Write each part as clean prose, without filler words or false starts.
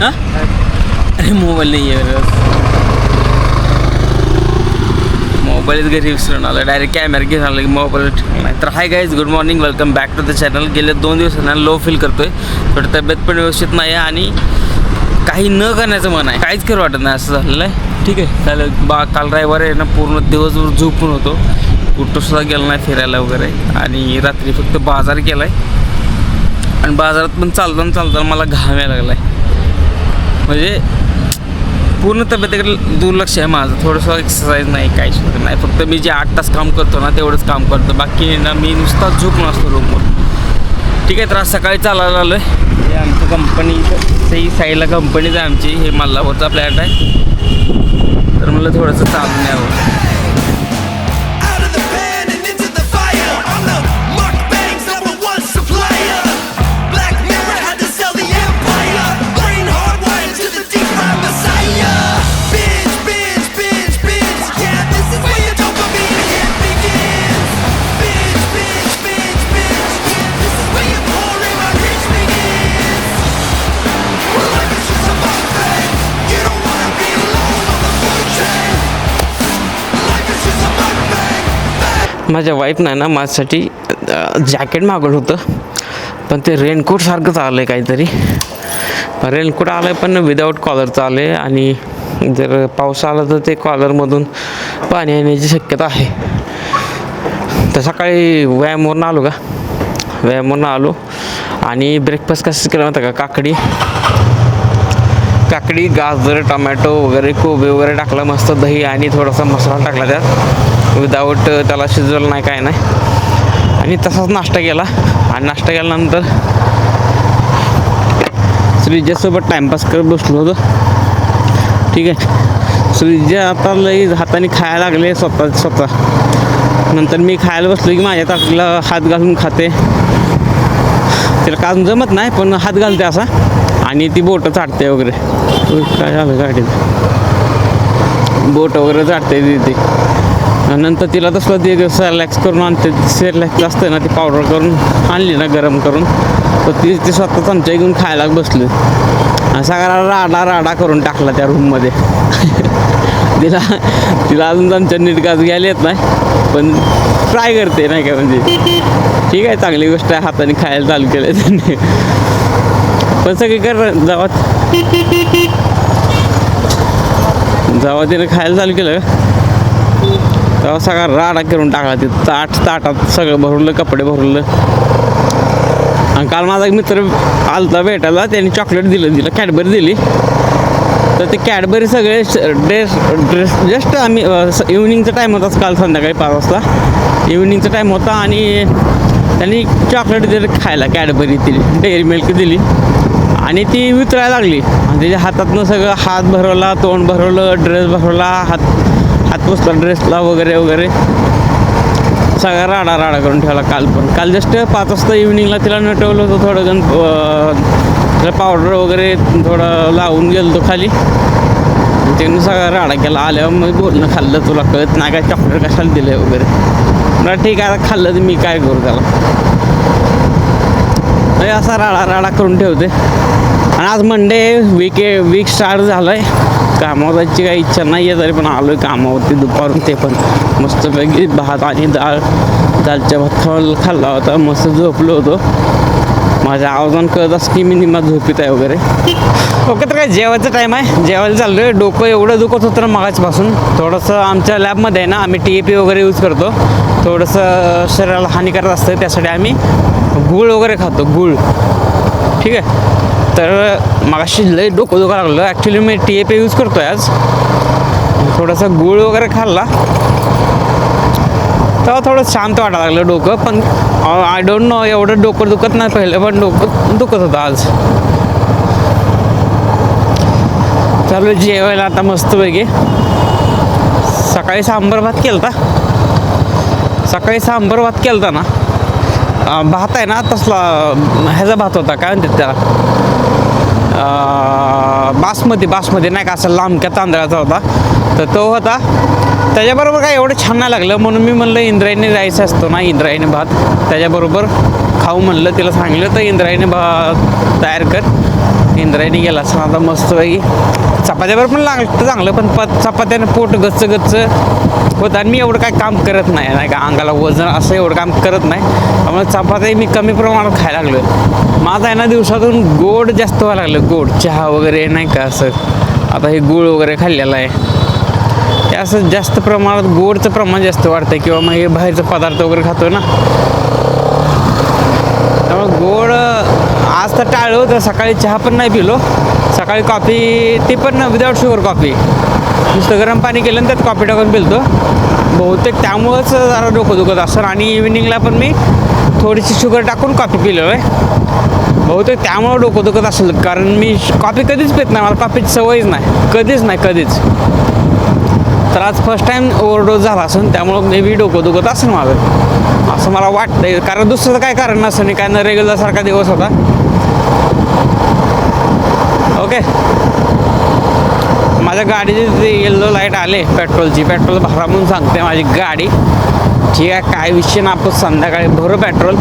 हां अरे मोबाईल नाही आहे, मोबाईलच घरी विसरून आला. डायरेक्ट कॅमेरा घेऊन आला की मोबाईल ठेवला नाही. तर hi guys, good morning, welcome back to the channel. गेले 2 दिवसांना लो फील करतो आहे, थोडी तब्येत पण व्यवस्थित नाही आहे आणि काही न करण्याचं मन आहे, काहीच करू वाटत नाही असं झालेलं आहे. ठीक आहे, काल रविवार आहे ना, पूर्ण दिवसभर झोपून होतो, कुठंसुद्धा गेलो नाही फिरायला वगैरे. आणि रात्री फक्त बाजार केला आहे आणि बाजारात पण चालताना मला घाम यायला लागला आहे. म्हणजे पूर्ण तब्येतीकडे दुर्लक्ष आहे माझं. थोडंसं एक्सरसाइज नाही, काहीच नाही. फक्त मी जे 8 तास काम करतो ना तेवढंच काम करतो, बाकी ना मी नुसता झोपून असतो रूमवर. ठीक आहे, तर आज सकाळी चालायला आलो आहे. हे आमचं कंपनी साईडला कंपनीच आहे आमची, हे मल्हापूरचा फ्लॅट आहे. तर मला थोडंसं चालून यावं. माझ्या वाईफनं ना माझ्यासाठी जॅकेट मागवलं होतं, पण ते रेनकोटसारखंच आलं आहे काहीतरी. रेनकोट आलं आहे पण विदाऊट कॉलरचं आलं आहे आणि जर पाऊस आला तर ते कॉलरमधून पाणी येण्याची शक्यता आहे. तर सकाळी व्यायामवरून आलो आणि ब्रेकफास्ट कसं केलं माहिती का, काकडी, गाजर, टमॅटो वगैरे, कोबी वगैरे टाकला, मस्त दही आणि थोडासा मसाला टाकला त्यात, विदाऊट त्याला शिजवलं नाही, काय नाही. आणि तसाच नाश्ता केला आणि नाश्ता केल्यानंतर श्रीजासोबत टाईमपास करत बसलो होतो. ठीक आहे, श्रीजा आता लई हाताने खायला लागले स्वतः. नंतर मी खायला बसलो की माझ्या ताटलीला हात घालून खाते. तिला काजून जमत नाही पण हात घालते असा आणि ती बोटं चाटते वगैरे. काय झालं गाडीचं, बोट वगैरे चाटते ती. नंतर तिला तसलं ते रिलॅक्स करून आणते, रिलॅक्स असतं ना, ती पावडर करून आणली ना गरम करून, तर ती स्वतः चमचा घेऊन खायला बसली. सगळा राडा करून टाकला त्या रूममध्ये. तिला अजून चमचा नीट गाज घ्यायला येत नाही, पण ट्राय करते नाही का. म्हणजे ठीक आहे, चांगली गोष्ट आहे, हाताने खायला चालू केलं त्यांनी. पण सगळीकडे जेव्हा तिने खायला चालू केलं तेव्हा सगळा राडा करून टाकला. ते ताटात सगळं भरवलं, कपडे भरवलं. आणि काल माझा एक मित्र आलता भेटायला, त्याने चॉकलेट दिलं, कॅडबरी दिली. तर ते कॅडबरी सगळे ड्रेस जस्ट आम्ही इव्हनिंगचा टाईम होता, काल संध्याकाळी 5 वाजता इव्हनिंगचा टाईम होता आणि त्यांनी चॉकलेट दिलं खायला, कॅडबरी दिली, डेअरी मिल्क दिली आणि ती वितळायला लागली. आणि त्याच्या हातातनं सगळं हात भरवला, तोंड भरवलं, ड्रेस भरवला, हात पुसला ड्रेसला वगैरे सगळा राडा करून ठेवला. काल जस्ट 5 वाजता इव्हनिंगला तिला नटवलं होतं, थोडं तिला पावडर वगैरे थोडं लावून गेलो तो खाली. त्याने सगळा राडा केला. आल्यावर मग बोलणं, खाल्लं तुला कळत नाही काय, चॉकलेट कशाला दिलं वगैरे. मला ठीक आहे, खाल्लं तर मी काय करू त्याला. असा राडा करून ठेवते. आणि आज मंडे, वीक स्टार्ट झालं आहे. कामावर जायची काही इच्छा नाही आहे, तरी पण आलो आहे कामावरती दुपारून. ते पण मस्तपैकी भात आणि दालच्या भात खाल्ला होता, मस्त झोपलो होतो. माझ्या आवाजानं कळत असं की मी निम्मा झोपीत आहे वगैरे. ओके, तर काय जेवायचा टाईम आहे, जेवायला चाललो आहे. डोकं एवढं दुखत होतं ना मगाचपासून. थोडंसं आमच्या लॅबमध्ये आहे ना, आम्ही TAP वगैरे यूज करतो. थोडंसं शरीराला हानिकारक असतं, त्यासाठी आम्ही गूळ वगैरे खातो, गूळ. ठीक आहे, तर मगाशी लई डोकं दुखायला लागलं. ॲक्च्युली मी TAP यूज करतो आहे आज. थोडंसं गूळ वगैरे खाल्ला तेव्हा थोडं शांत वाटायला लागलं डोकं. पण आय डोंट नो, एवढं डोकं दुखत नाही पहिलं, पण डोकं दुखत होतं आज. चालू जेवायला आता मस्तपैकी. सकाळी सांबार भात केलता ना, भात आहे ना तसला ह्याचा भात होता, काय म्हणतात त्याला, बासमती नाही का, असं लांबक्या तांदळाचा होता. तर तो होता, त्याच्याबरोबर काय एवढं छान नाही लागलं, म्हणून मी म्हणलं इंद्रायणी राईस असतो ना, इंद्रायणी भात, त्याच्याबरोबर खाऊ म्हणलं. तिला सांगितलं तर इंद्रायणी भात तयार कर. इंद्रायणी गेला असं आता मस्तपैकी चपात्यावर पण लागतं चांगलं, पण चपात्यानं पोट गच्च गच्च होतं आणि मी एवढं काय काम करत नाही का, अंगाला वजन असं एवढं काम करत नाही, त्यामुळे चपात्या मी कमी प्रमाणात खायला लागलो. माझं आहे ना दिवसातून गोड जास्त व्हायला लागलं, गोड चहा वगैरे नाही का असं. आता हे गूळ वगैरे खाल्लेलं आहे, हे असं जास्त प्रमाणात गोडचं प्रमाण जास्त वाढतं किंवा मग हे बाहेरचं पदार्थ वगैरे खातो ना, त्यामुळे गोड आज तर टाळलं होतं. सकाळी चहा पण नाही पिलो, सकाळी कॉफी ती पण विदाऊट शुगर कॉफी, नुसतं गरम पाणी केलं आणि त्यात कॉफी टाकून पिलतो. बहुतेक त्यामुळंच जरा डोकं दुखत असतं आणि इव्हिनिंगला पण मी थोडीशी शुगर टाकून कॉफी पिलो आहे. बहुतेक त्यामुळं डोकं दुखत असेल, कारण मी कॉफी कधीच पित नाही, मला कॉफीची सवयच नाही कधीच. तर आज फर्स्ट टाईम ओव्हरडोस झाला असेल, त्यामुळं मे बी डोकं दुखत असेल माझं, असं मला वाटतंय. कारण दुसरं काय कारण नसतं नाही, काय न रेग्युलरसारखा दिवस होता. ओके, माझ्या गाडीची जे येल्लो लाईट आले पेट्रोलची, पेट्रोल भरा म्हणून सांगते माझी गाडी. ठीक आहे, काय विषय ना, आपण संध्याकाळी भरू पेट्रोल,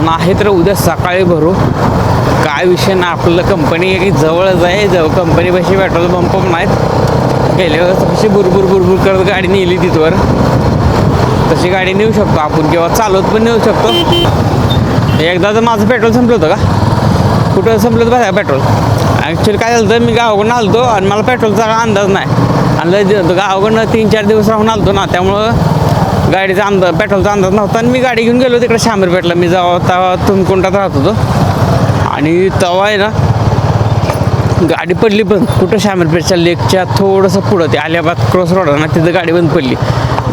नाही तर उद्या सकाळी भरू, काय विषय ना. आपलं कंपनी की जवळच आहे, कंपनीपाशी पेट्रोल पंप नाहीत. गेल्या वेळेस कशी बुरबुर करत गाडी नेली तिथवर, तशी गाडी नेऊ शकतो आपण किंवा चालवत पण नेऊ शकतो. एकदा तर माझं पेट्रोल संपलं होतं का, कुठं संपलं होतं बघा पेट्रोल. ॲक्च्युली काय झालं तर मी गावाकडून आलो होतो आणि मला पेट्रोलचा अंदाज नाही, आणि गावाकडनं 3-4 दिवस राहून आलो ना, त्यामुळं गाडीचा पेट्रोलचा अंदाज नव्हता. आणि मी गाडी घेऊन गेलो तिकडे शामीरपेठला, मी तेव्हा तुमकुंडात राहत होतो, आणि तेव्हा आहे ना गाडी पडली बंद. कुठं शामीरपेठच्या लेकच्या थोडंसं पुढं ते अलिबाग क्रॉस रोड ना, तिथं गाडी बंद पडली.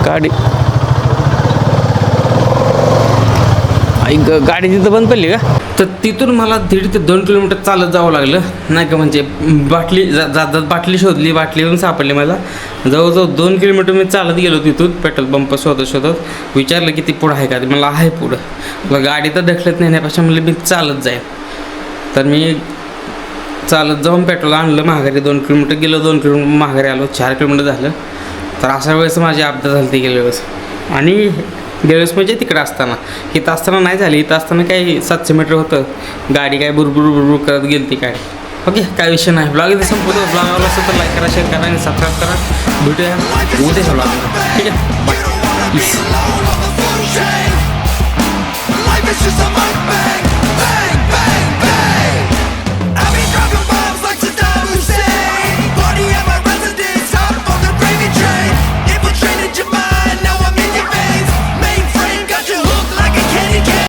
गाडी तिथं बंद पडली का, तर तिथून मला 1.5 ते 2 किलोमीटर चालत जावं लागलं नाही का. म्हणजे बाटली जात बाटली शोधली, बाटली पण सापडली मला. जवळजवळ 2 किलोमीटर मी चालत गेलो तिथून पेट्रोल पंप शोधत. विचारलं की ती पुढं आहे का, मला आहे पुढं. मग गाडी तर ढकलत नेण्यापेक्षा म्हणलं मी चालत जाईल. तर मी चालत जाऊन पेट्रोल आणलं, माघारी 2 किलोमीटर गेलो, 2 किलोमीटर माघारी आलो, 4 किलोमीटर झालं. तर अशा वेळेस माझी अपघात झाली ती गेल्या वेळेस. आणि गेल्या वेळेस म्हणजे तिकडे असताना, इथं असताना नाही झाली, इथं असताना काही 700 मीटर होतं, गाडी काय बुरबुर करत गेली ती गाडी. ओके, काय विषय नाही. ब्लॉग इथे संपवतो. ब्लॉग आवडला असेल तर लाईक करा, शेअर करा आणि सबस्क्राईब करा. भेटूया उद्याच्या ब्लॉगमध्ये. ठीक आहे, बाय.